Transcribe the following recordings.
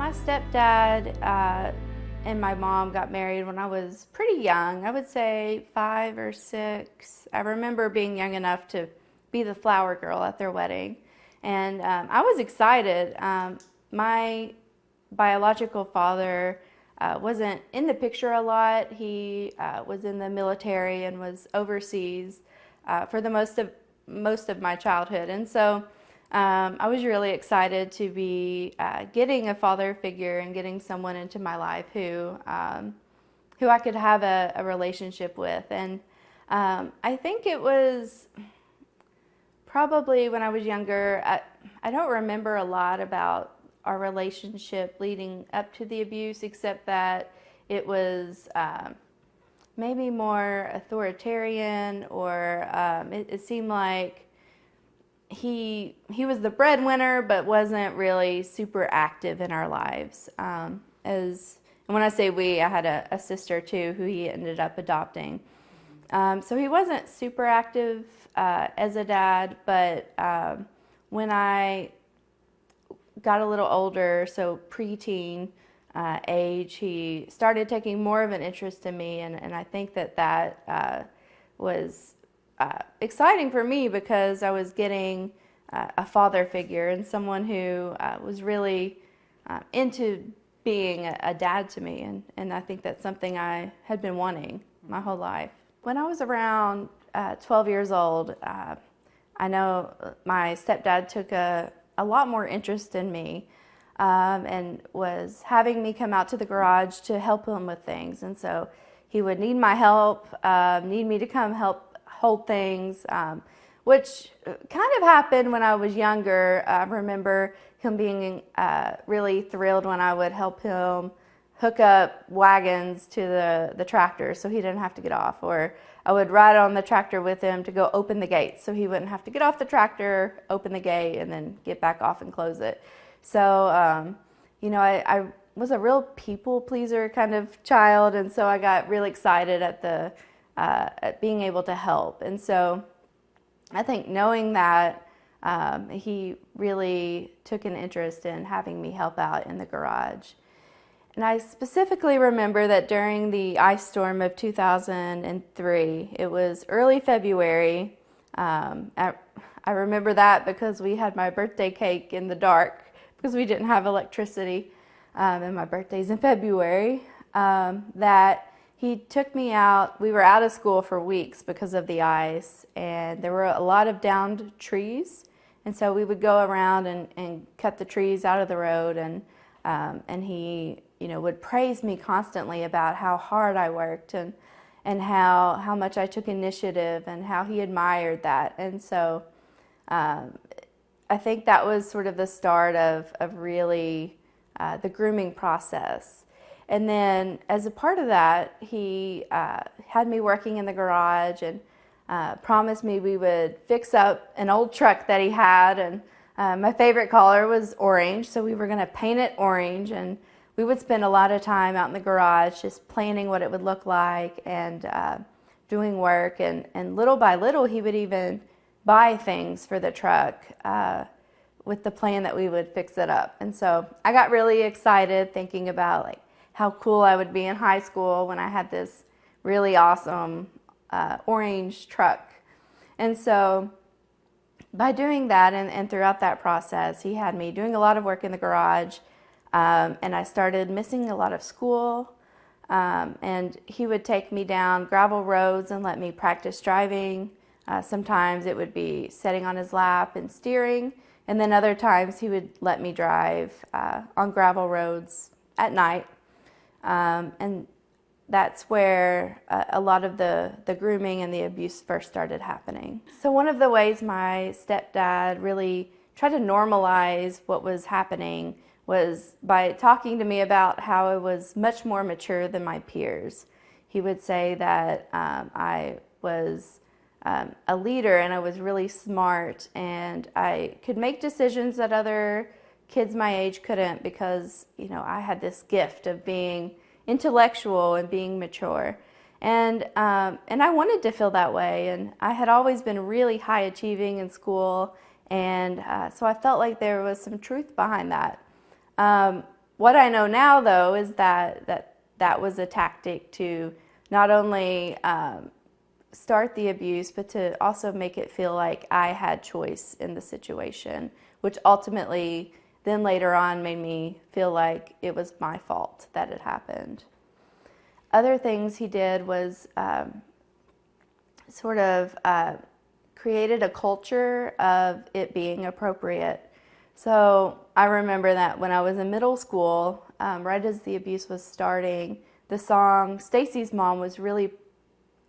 My stepdad and my mom got married when I was pretty young. I would say 5 or 6. I remember being young enough to be the flower girl at their wedding. And I was excited. My biological father wasn't in the picture a lot. He was in the military and was overseas for the most of my childhood. And so I was really excited to be getting a father figure and getting someone into my life who I could have a relationship with. And I think it was probably when I was younger. I don't remember a lot about our relationship leading up to the abuse, except that it was maybe more authoritarian, or it seemed like he was the breadwinner, but wasn't really super active in our lives. And when I say we, I had a sister too who he ended up adopting. So he wasn't super active as a dad, but when I got a little older, so preteen age, he started taking more of an interest in me, and I think that was exciting for me because I was getting a father figure and someone who was really into being a dad to me, and I think that's something I had been wanting my whole life. When I was around 12 years old, I know my stepdad took a lot more interest in me and was having me come out to the garage to help him with things. And so he would need my help, need me to come help hold things, which kind of happened when I was younger. I remember him being really thrilled when I would help him hook up wagons to the tractor so he didn't have to get off, or I would ride on the tractor with him to go open the gate so he wouldn't have to get off the tractor, open the gate, and then get back off and close it. So, I was a real people pleaser kind of child, and so I got really excited at being able to help. And so I think knowing that, he really took an interest in having me help out in the garage. And I specifically remember that during the ice storm of 2003, it was early February. I remember that because we had my birthday cake in the dark because we didn't have electricity, and my birthday's in February, that he took me out. We were out of school for weeks because of the ice, and there were a lot of downed trees. And so we would go around and cut the trees out of the road, and he would praise me constantly about how hard I worked and how much I took initiative and how he admired that. And so I think that was sort of the start of really the grooming process. And then as a part of that, he had me working in the garage and promised me we would fix up an old truck that he had. And my favorite color was orange, so we were going to paint it orange. And we would spend a lot of time out in the garage just planning what it would look like and doing work. And little by little, he would even buy things for the truck with the plan that we would fix it up. And so I got really excited thinking about like how cool I would be in high school when I had this really awesome orange truck. And so by doing that and throughout that process, he had me doing a lot of work in the garage. And I started missing a lot of school, and he would take me down gravel roads and let me practice driving. Sometimes it would be sitting on his lap and steering, and then other times he would let me drive on gravel roads at night. And that's where a lot of the grooming and the abuse first started happening. So one of the ways my stepdad really tried to normalize what was happening was by talking to me about how I was much more mature than my peers. He would say that I was a leader and I was really smart and I could make decisions that other kids my age couldn't because, I had this gift of being intellectual and being mature. And I wanted to feel that way, and I had always been really high achieving in school, and so I felt like there was some truth behind that. what I know now, though, is that was a tactic to not only start the abuse, but to also make it feel like I had choice in the situation, which ultimately then later on made me feel like it was my fault that it happened. Other things he did was sort of created a culture of it being appropriate. So I remember that when I was in middle school, right as the abuse was starting, the song Stacy's Mom was really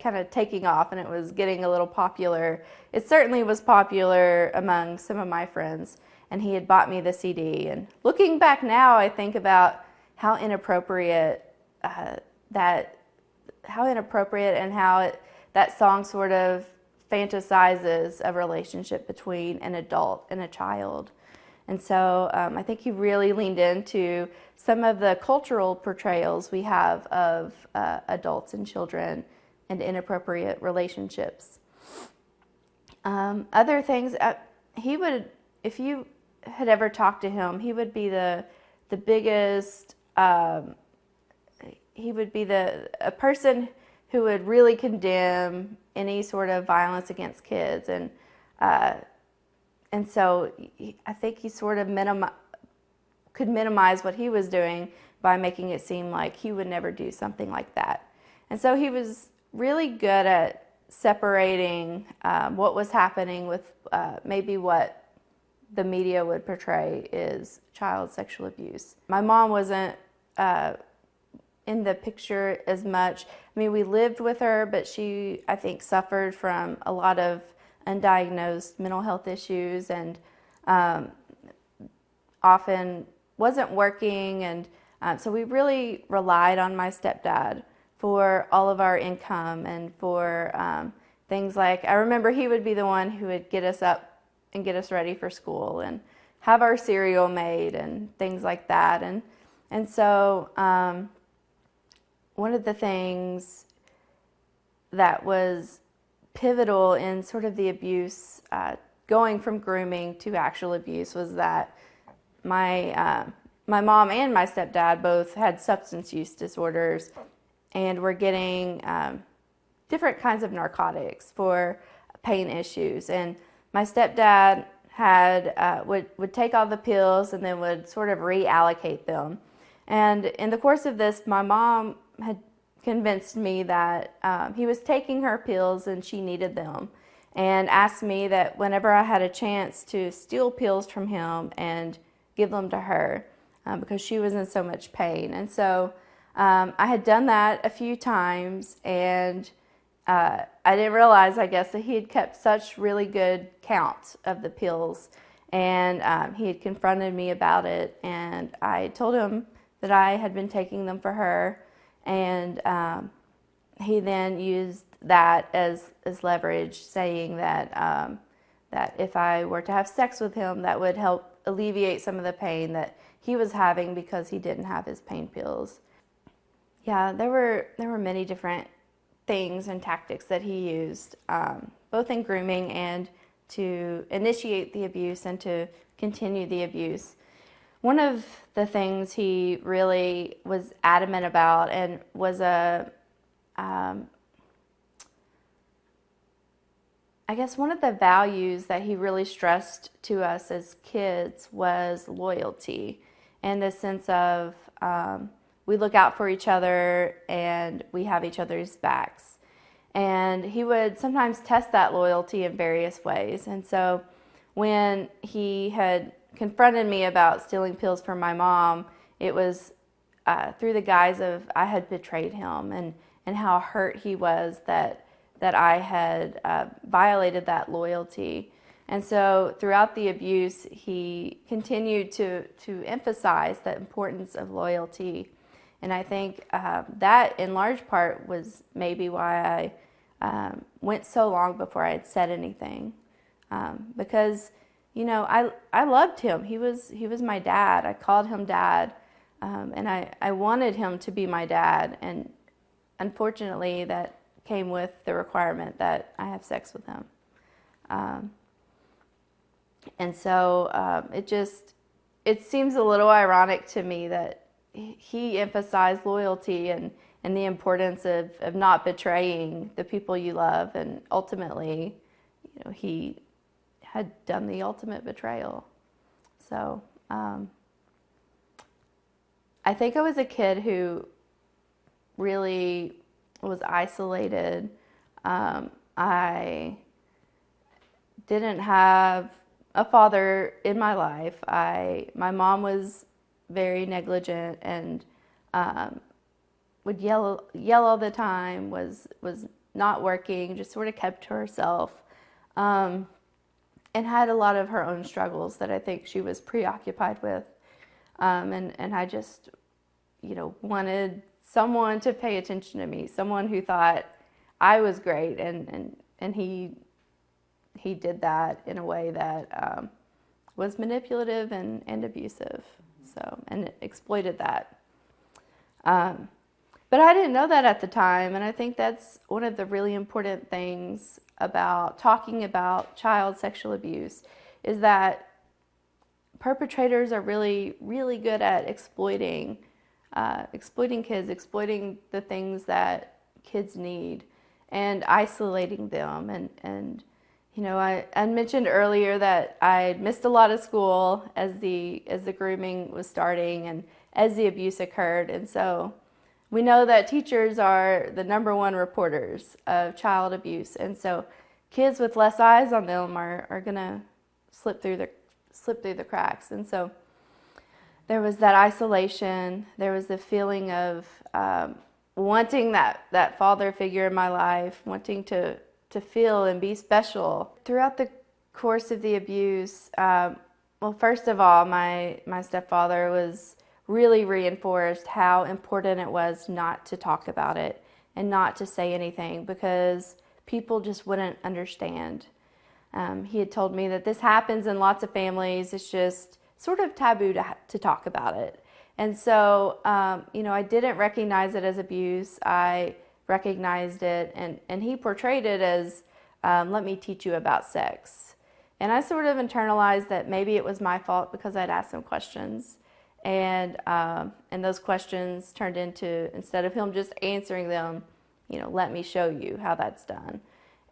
kind of taking off, and it was getting a little popular. It certainly was popular among some of my friends, and he had bought me the CD. And looking back now, I think about how inappropriate and how that song sort of fantasizes a relationship between an adult and a child. And so I think he really leaned into some of the cultural portrayals we have of adults and children and inappropriate relationships. Other things, he would, if you had ever talked to him, he would be the biggest, he would be a person who would really condemn any sort of violence against kids. And so I think he sort of could minimize what he was doing by making it seem like he would never do something like that. And so he was really good at separating what was happening with maybe what the media would portray is child sexual abuse. My mom wasn't in the picture as much. I mean, we lived with her, but she, I think, suffered from a lot of undiagnosed mental health issues, and often wasn't working, and so we really relied on my stepdad for all of our income and for things like, I remember he would be the one who would get us up and get us ready for school and have our cereal made and things like that. And so one of the things that was pivotal in sort of the abuse, going from grooming to actual abuse, was that my mom and my stepdad both had substance use disorders and were getting different kinds of narcotics for pain issues. And my stepdad would take all the pills and then would sort of reallocate them. And in the course of this, my mom had convinced me that he was taking her pills and she needed them, and asked me that whenever I had a chance to steal pills from him and give them to her because she was in so much pain. And so I had done that a few times, and I didn't realize, I guess, that he had kept such really good count of the pills, and he had confronted me about it, and I told him that I had been taking them for her, and he then used that as leverage, saying that that if I were to have sex with him, that would help alleviate some of the pain that he was having because he didn't have his pain pills. Yeah, there were many different things and tactics that he used, both in grooming and to initiate the abuse and to continue the abuse. One of the things he really was adamant about, and was I guess one of the values that he really stressed to us as kids, was loyalty, and the sense of we look out for each other and we have each other's backs. And he would sometimes test that loyalty in various ways. And so when he had confronted me about stealing pills from my mom, it was through the guise of I had betrayed him, and how hurt he was that I had violated that loyalty. And so throughout the abuse, he continued to emphasize the importance of loyalty. And I think that in large part was maybe why I went so long before I had said anything. Because, you know, I loved him. He was my dad. I called him dad. And I wanted him to be my dad. And unfortunately, that came with the requirement that I have sex with him. And so it seems a little ironic to me that he emphasized loyalty and the importance of not betraying the people you love. And ultimately, he had done the ultimate betrayal. So I think I was a kid who really was isolated. I didn't have a father in my life. My mom was very negligent and would yell all the time, was not working, just sort of kept to herself, and had a lot of her own struggles that I think she was preoccupied with. And I just, wanted someone to pay attention to me, someone who thought I was great, and he did that in a way that was manipulative and abusive, and exploited that. But I didn't know that at the time, and I think that's one of the really important things about talking about child sexual abuse, is that perpetrators are really, really good at exploiting kids, exploiting the things that kids need, and isolating them. And I mentioned earlier that I missed a lot of school as the grooming was starting and as the abuse occurred. And so we know that teachers are the number one reporters of child abuse. And so kids with less eyes on them are going to slip through the cracks. And so there was that isolation. There was the feeling of wanting that father figure in my life, wanting to feel and be special. Throughout the course of the abuse, well, first of all, my stepfather was really reinforced how important it was not to talk about it and not to say anything, because people just wouldn't understand. He had told me that this happens in lots of families. It's just sort of taboo to talk about it. And so, I didn't recognize it as abuse. I recognized it, and he portrayed it as, let me teach you about sex. And I sort of internalized that maybe it was my fault because I'd asked him questions. And those questions turned into, instead of him just answering them, let me show you how that's done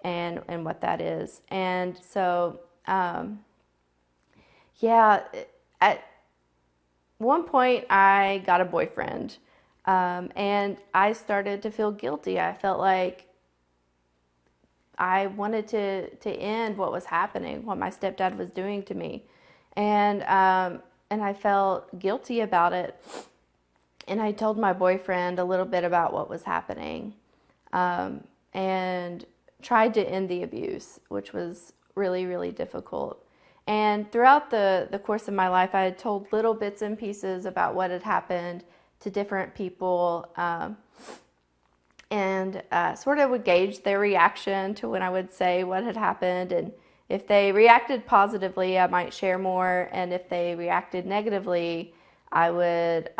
and what that is. And so, at one point I got a boyfriend, and I started to feel guilty. I felt like I wanted to end what was happening, what my stepdad was doing to me. And I felt guilty about it. And I told my boyfriend a little bit about what was happening, and tried to end the abuse, which was really, really difficult. And throughout the course of my life, I had told little bits and pieces about what had happened to different people, and sort of would gauge their reaction to when I would say what had happened. And if they reacted positively, I might share more. And if they reacted negatively, I would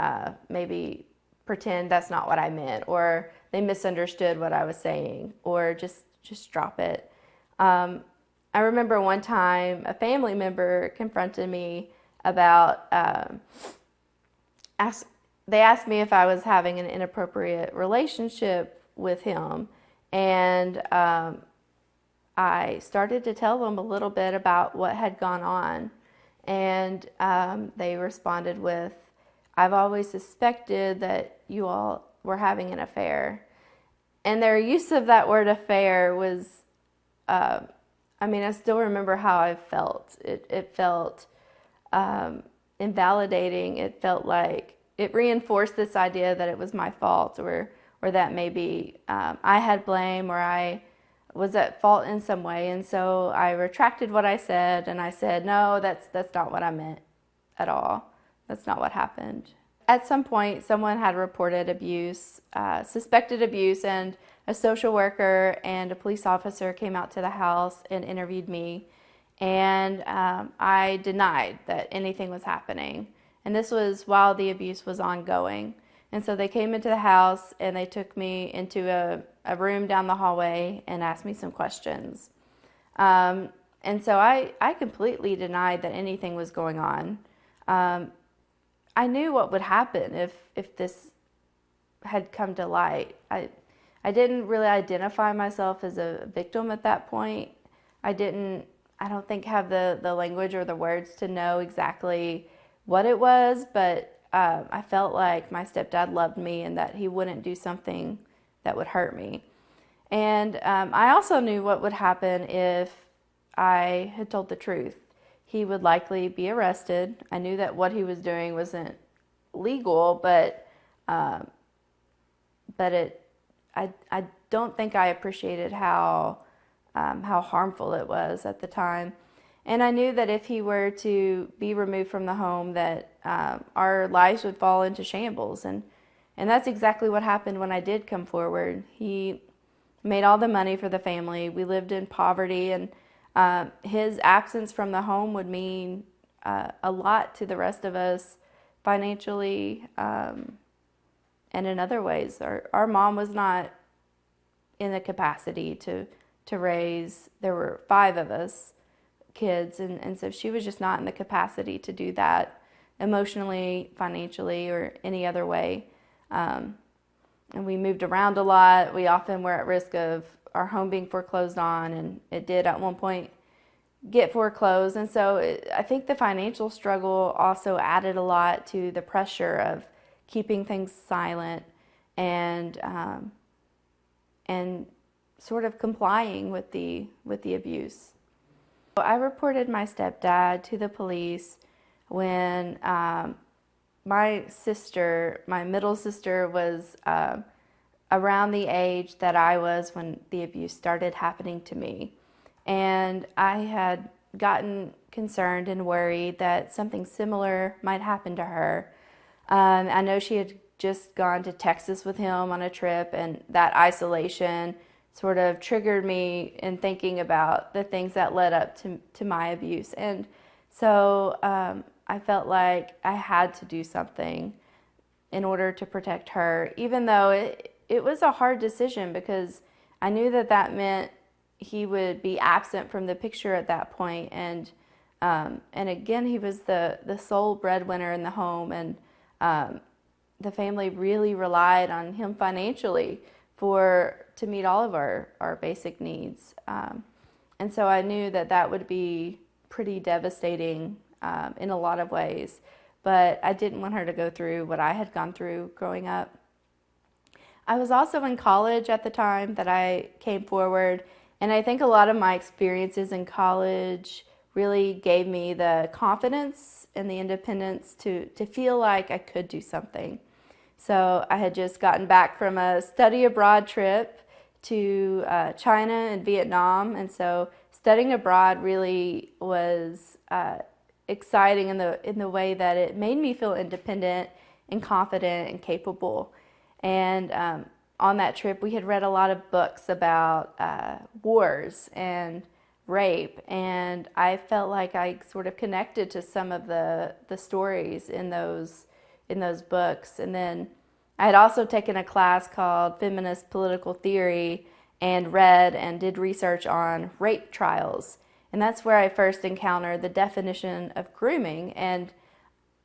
maybe pretend that's not what I meant, or they misunderstood what I was saying, or just drop it. I remember one time a family member confronted me about, they asked me if I was having an inappropriate relationship with him. And I started to tell them a little bit about what had gone on. And they responded with, I've always suspected that you all were having an affair. And their use of that word affair was, I still remember how I felt. It felt invalidating. It felt like it reinforced this idea that it was my fault, or that maybe I had blame, or I was at fault in some way. And so I retracted what I said, and I said, no, that's not what I meant at all. That's not what happened. At some point, someone had reported abuse, suspected abuse, and a social worker and a police officer came out to the house and interviewed me. And I denied that anything was happening. And this was while the abuse was ongoing. And so they came into the house and they took me into a room down the hallway and asked me some questions. And so I completely denied that anything was going on. I knew what would happen if this had come to light. I didn't really identify myself as a victim at that point. I don't think have the language or the words to know exactly what it was, but I felt like my stepdad loved me and that he wouldn't do something that would hurt me. And I also knew what would happen if I had told the truth. He would likely be arrested. I knew that what he was doing wasn't legal, but I don't think I appreciated how harmful it was at the time. And I knew that if he were to be removed from the home, that our lives would fall into shambles. And that's exactly what happened when I did come forward. He made all the money for the family. We lived in poverty, and his absence from the home would mean a lot to the rest of us financially and in other ways. Our mom was not in the capacity to raise, there were 5 of us kids, and so she was just not in the capacity to do that emotionally, financially, or any other way. And we moved around a lot. We often were at risk of our home being foreclosed on, and it did at one point get foreclosed. And so I think the financial struggle also added a lot to the pressure of keeping things silent and sort of complying with the abuse. So I reported my stepdad to the police when my middle sister, was around the age that I was when the abuse started happening to me. And I had gotten concerned and worried that something similar might happen to her. I know she had just gone to Texas with him on a trip, and that isolation sort of triggered me in thinking about the things that led up to my abuse. And so I felt like I had to do something in order to protect her, even though it was a hard decision, because I knew that meant he would be absent from the picture at that point. And again, he was the sole breadwinner in the home, and the family really relied on him financially to meet all of our basic needs. And so I knew that would be pretty devastating in a lot of ways, but I didn't want her to go through what I had gone through growing up. I was also in college at the time that I came forward, and I think a lot of my experiences in college really gave me the confidence and the independence to feel like I could do something. So I had just gotten back from a study abroad trip to China and Vietnam, and so studying abroad really was exciting in the way that it made me feel independent and confident and capable. And on that trip, we had read a lot of books about wars and rape, and I felt like I sort of connected to some of the stories in those books. And then I had also taken a class called Feminist Political Theory and read and did research on rape trials. And that's where I first encountered the definition of grooming. And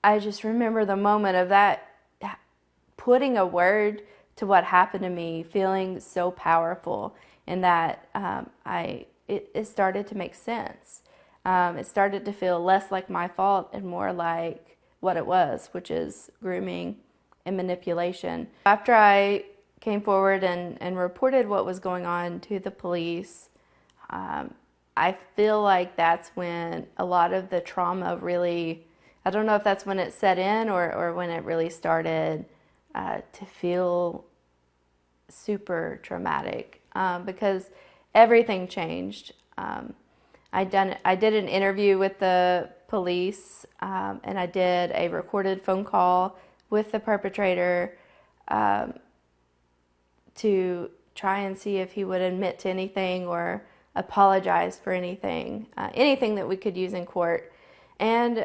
I just remember the moment of that, putting a word to what happened to me, feeling so powerful, and that it started to make sense. It started to feel less like my fault and more like what it was, which is grooming and manipulation. After I came forward and reported what was going on to the police, I feel like that's when a lot of the trauma really, I don't know if that's when it set in or when it really started to feel super traumatic, because everything changed. I did an interview with the police, and I did a recorded phone call with the perpetrator to try and see if he would admit to anything or apologize for anything that we could use in court. And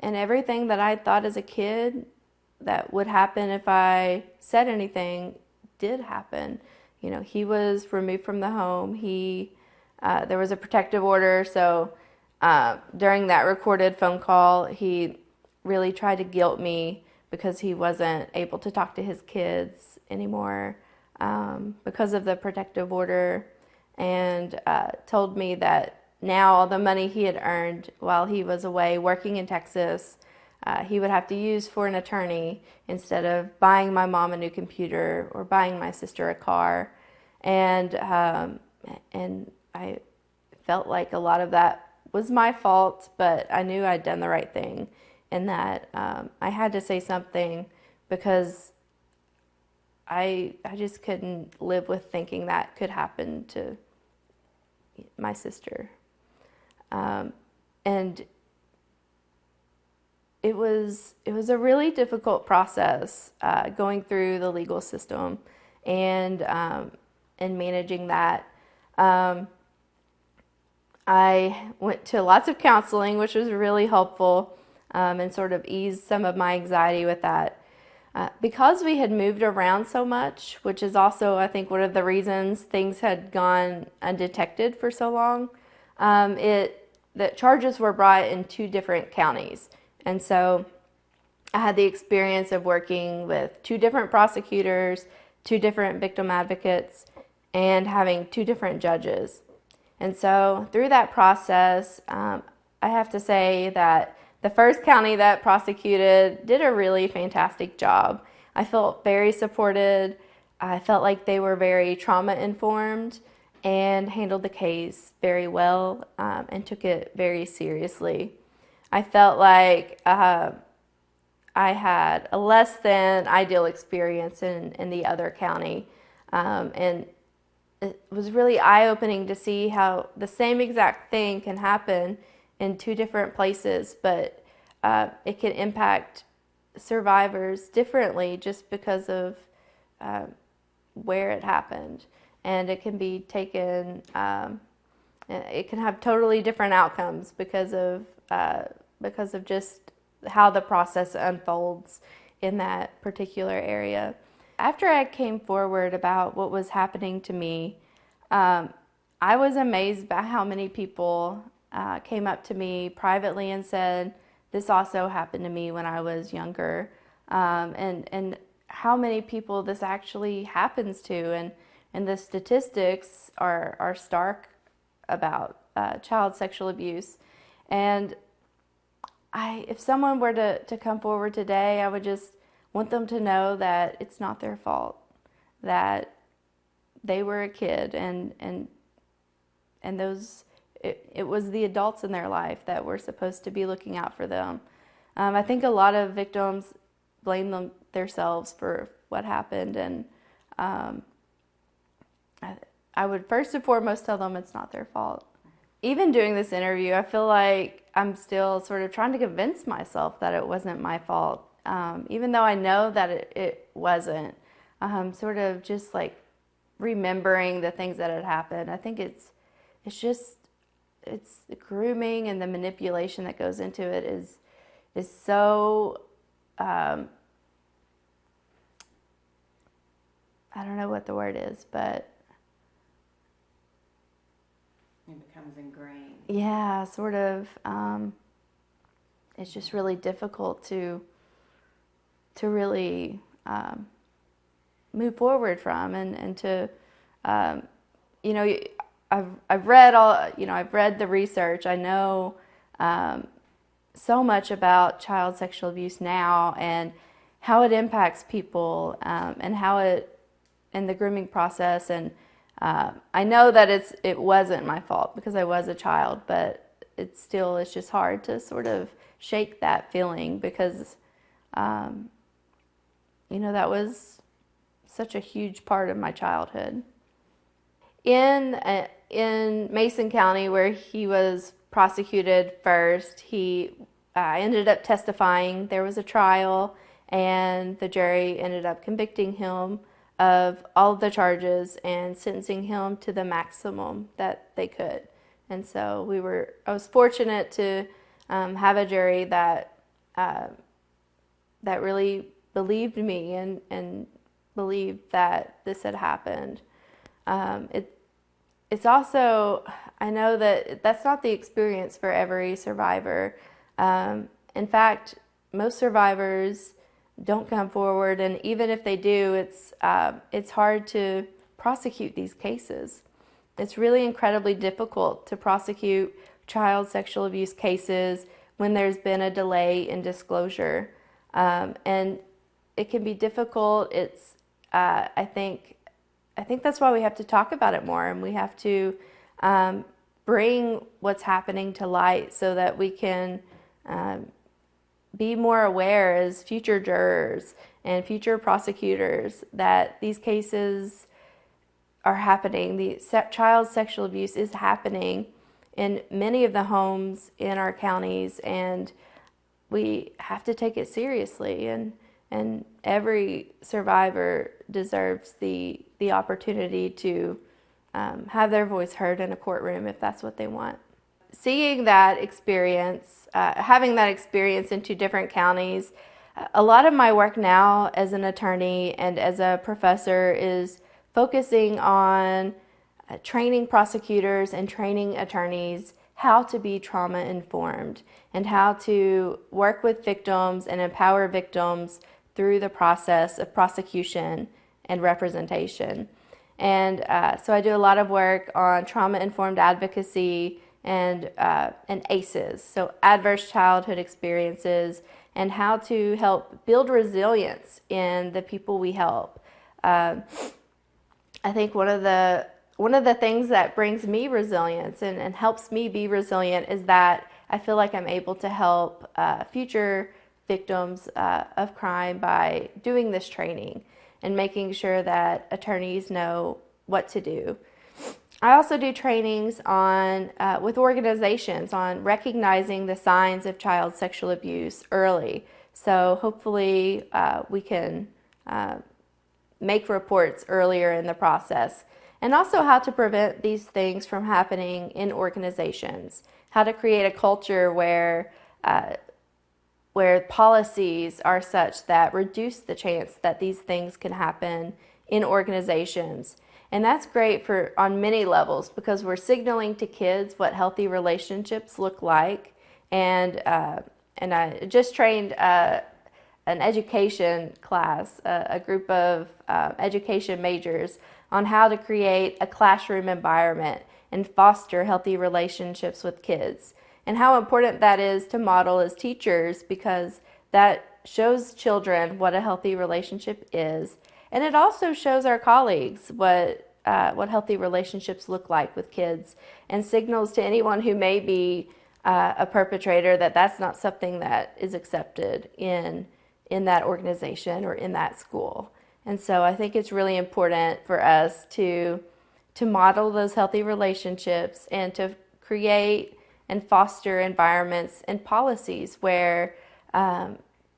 everything that I thought as a kid that would happen if I said anything did happen. You know, he was removed from the home. There was a protective order, so during that recorded phone call, he really tried to guilt me because he wasn't able to talk to his kids anymore because of the protective order, and told me that now all the money he had earned while he was away working in Texas, he would have to use for an attorney instead of buying my mom a new computer or buying my sister a car. And I felt like a lot of that was my fault, but I knew I'd done the right thing, and that I had to say something because I just couldn't live with thinking that could happen to my sister. And it was a really difficult process going through the legal system and managing that. I went to lots of counseling, which was really helpful, and sort of eased some of my anxiety with that. Because we had moved around so much, which is also, I think, one of the reasons things had gone undetected for so long, that charges were brought in 2 different counties. And so I had the experience of working with 2 different prosecutors, 2 different victim advocates, and having 2 different judges. And so through that process, I have to say that the first county that prosecuted did a really fantastic job. I felt very supported. I felt like they were very trauma informed and handled the case very well, and took it very seriously. I felt like I had a less than ideal experience in the other county, and it was really eye-opening to see how the same exact thing can happen in 2 different places, but it can impact survivors differently just because of where it happened. And it can be taken, it can have totally different outcomes because of just how the process unfolds in that particular area. After I came forward about what was happening to me, I was amazed by how many people came up to me privately and said, "This also happened to me when I was younger," and how many people this actually happens to, and the statistics are stark about child sexual abuse. And if someone were to come forward today, I would just want them to know that it's not their fault, that they were a kid, and those it was the adults in their life that were supposed to be looking out for them. I think a lot of victims blame themselves for what happened, and I would first and foremost tell them it's not their fault. Even doing this interview, I feel like I'm still sort of trying to convince myself that it wasn't my fault, even though I know that it wasn't. Sort of just like remembering the things that had happened. I think it's the grooming and the manipulation that goes into it is so, I don't know what the word is, but it becomes ingrained. Yeah, sort of. It's just really difficult to really move forward from, and to I've read I've read the research. I know so much about child sexual abuse now and how it impacts people, and how it in the grooming process. And I know that it wasn't my fault because I was a child, but it's just hard to sort of shake that feeling because that was such a huge part of my childhood. In Mason County, where he was prosecuted first, he ended up testifying. There was a trial, and the jury ended up convicting him of all of the charges and sentencing him to the maximum that they could. And so I was fortunate to have a jury that really believed me and believed that this had happened. It's also, I know that that's not the experience for every survivor. In fact, most survivors don't come forward, and even if they do, it's hard to prosecute these cases. It's really incredibly difficult to prosecute child sexual abuse cases when there's been a delay in disclosure, and it can be difficult. I think that's why we have to talk about it more, and we have to bring what's happening to light so that we can be more aware as future jurors and future prosecutors that these cases are happening. The child sexual abuse is happening in many of the homes in our counties, and we have to take it seriously. And every survivor deserves the opportunity to have their voice heard in a courtroom if that's what they want. Seeing that experience, having that experience in 2 different counties, a lot of my work now as an attorney and as a professor is focusing on training prosecutors and training attorneys how to be trauma informed and how to work with victims and empower victims through the process of prosecution and representation. And so I do a lot of work on trauma-informed advocacy and ACEs, so adverse childhood experiences, and how to help build resilience in the people we help. I think one of the things that brings me resilience and helps me be resilient is that I feel like I'm able to help future victims of crime by doing this training and making sure that attorneys know what to do. I also do trainings on with organizations on recognizing the signs of child sexual abuse early. So hopefully we can make reports earlier in the process. And also how to prevent these things from happening in organizations. How to create a culture where policies are such that reduce the chance that these things can happen in organizations. And that's great on many levels because we're signaling to kids what healthy relationships look like. And I just trained an education class, a group of education majors, on how to create a classroom environment and foster healthy relationships with kids. And how important that is to model as teachers because that shows children what a healthy relationship is. And it also shows our colleagues what healthy relationships look like with kids and signals to anyone who may be a perpetrator that that's not something that is accepted in that organization or in that school. And so I think it's really important for us to model those healthy relationships and to create and foster environments and policies where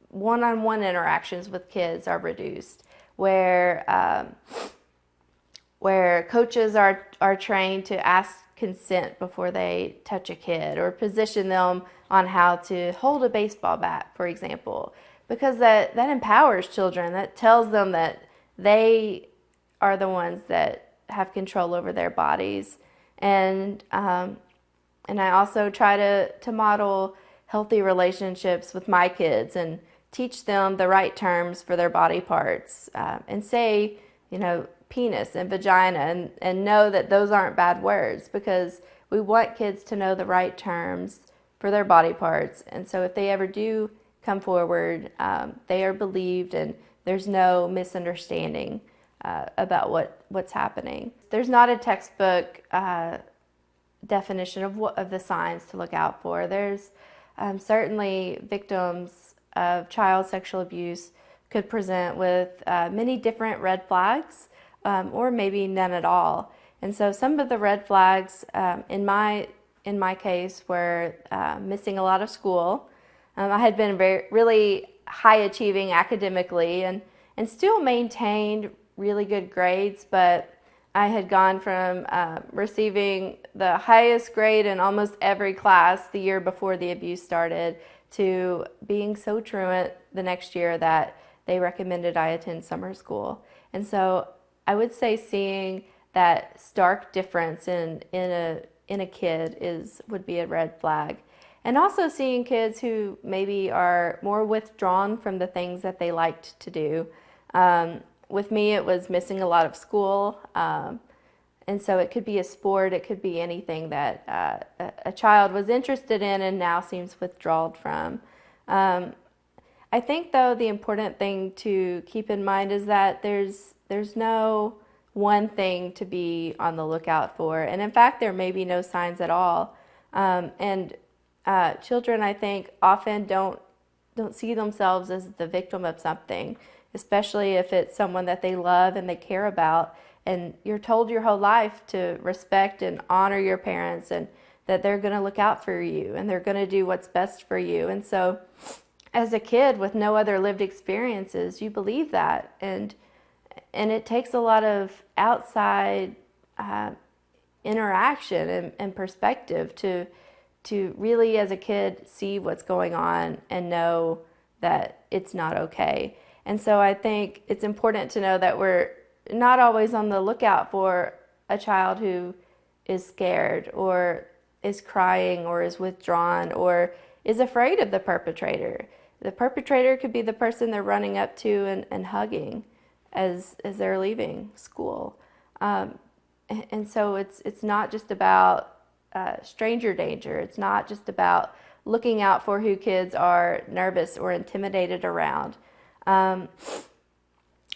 one-on-one interactions with kids are reduced, where coaches are trained to ask consent before they touch a kid or position them on how to hold a baseball bat, for example, because that empowers children. That tells them that they are the ones that have control over their bodies. And I also try to model healthy relationships with my kids and teach them the right terms for their body parts and say, penis and vagina and know that those aren't bad words because we want kids to know the right terms for their body parts. And so if they ever do come forward, they are believed and there's no misunderstanding about what's happening. There's not a textbook definition of the signs to look out for. There's certainly victims of child sexual abuse could present with many different red flags or maybe none at all. And so some of the red flags in my case were missing a lot of school. I had been really high achieving academically and still maintained really good grades, but I had gone from receiving the highest grade in almost every class the year before the abuse started to being so truant the next year that they recommended I attend summer school. And so I would say seeing that stark difference in a kid would be a red flag. And also seeing kids who maybe are more withdrawn from the things that they liked to do. With me, it was missing a lot of school. And so it could be a sport, it could be anything that a child was interested in and now seems withdrawn from. I think, though, the important thing to keep in mind is that there's no one thing to be on the lookout for. And in fact, there may be no signs at all. And children, I think, often don't see themselves as the victim of something, especially if it's someone that they love and they care about. And you're told your whole life to respect and honor your parents and that they're going to look out for you and they're going to do what's best for you. And so as a kid with no other lived experiences, you believe that. And it takes a lot of outside interaction and perspective to really, as a kid, see what's going on and know that it's not okay. And so I think it's important to know that we're not always on the lookout for a child who is scared or is crying or is withdrawn or is afraid of the perpetrator. The perpetrator could be the person they're running up to and hugging as they're leaving school. And so it's not just about stranger danger. It's not just about looking out for who kids are nervous or intimidated around. And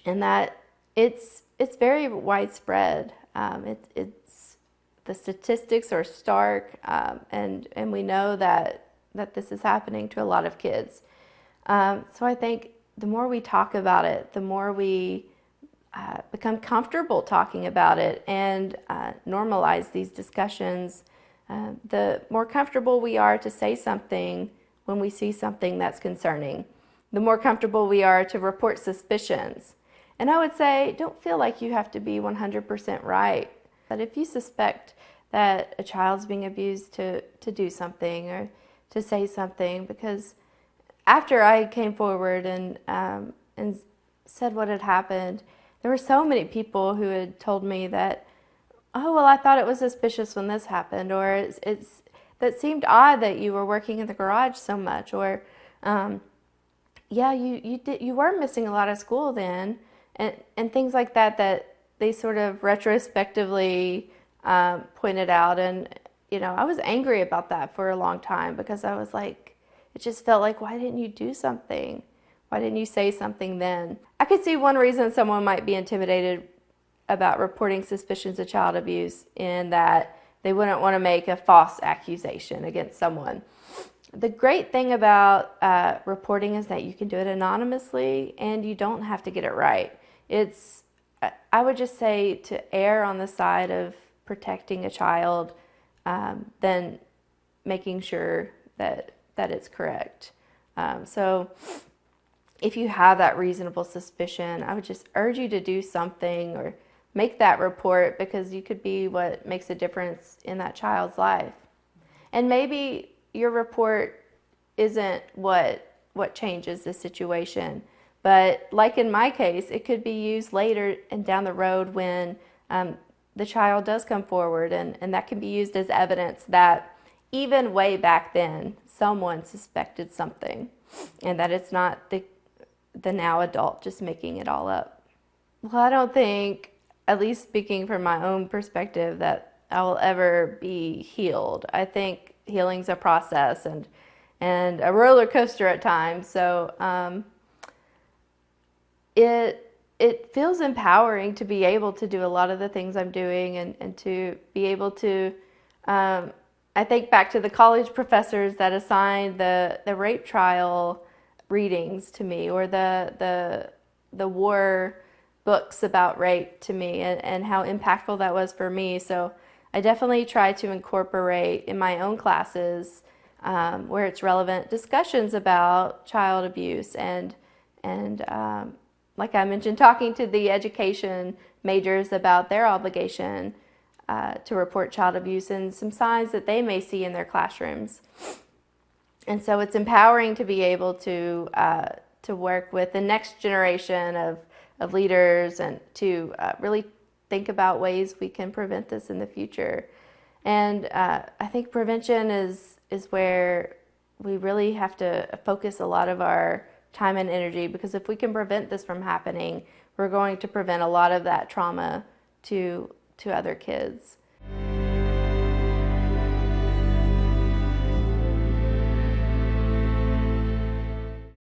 that it's very widespread. It's the statistics are stark, and we know that this is happening to a lot of kids. So I think the more we talk about it, the more we become comfortable talking about it and normalize these discussions, the more comfortable we are to say something when we see something that's concerning, the more comfortable we are to report suspicions. And I would say, don't feel like you have to be 100% right. But if you suspect that a child's being abused, to do something or to say something, because after I came forward and said what had happened, there were so many people who had told me that, oh, well, I thought it was suspicious when this happened, or that seemed odd that you were working in the garage so much, or yeah, you were missing a lot of school then, and things like that they sort of retrospectively pointed out. And I was angry about that for a long time, because I was like, it just felt like, why didn't you do something? Why didn't you say something then? I could see one reason someone might be intimidated about reporting suspicions of child abuse, in that they wouldn't want to make a false accusation against someone. The great thing about reporting is that you can do it anonymously and you don't have to get it right. I would just say to err on the side of protecting a child than making sure that it's correct. So if you have that reasonable suspicion, I would just urge you to do something or make that report, because you could be what makes a difference in that child's life. And maybe your report isn't what changes the situation, but like in my case, it could be used later and down the road when the child does come forward, and that can be used as evidence that even way back then someone suspected something, and that it's not the now adult just making it all up. Well, I don't think, at least speaking from my own perspective, that I will ever be healed. I think healing's a process and a roller coaster at times. So it feels empowering to be able to do a lot of the things I'm doing, and to be able to, I think back to the college professors that assigned the rape trial readings to me, or the war books about rape to me, and how impactful that was for me. So I definitely try to incorporate in my own classes, where it's relevant, discussions about child abuse, and like I mentioned, talking to the education majors about their obligation to report child abuse and some signs that they may see in their classrooms. And so it's empowering to be able to work with the next generation of leaders, and to really think about ways we can prevent this in the future. And I think prevention is where we really have to focus a lot of our time and energy, because if we can prevent this from happening, we're going to prevent a lot of that trauma to other kids.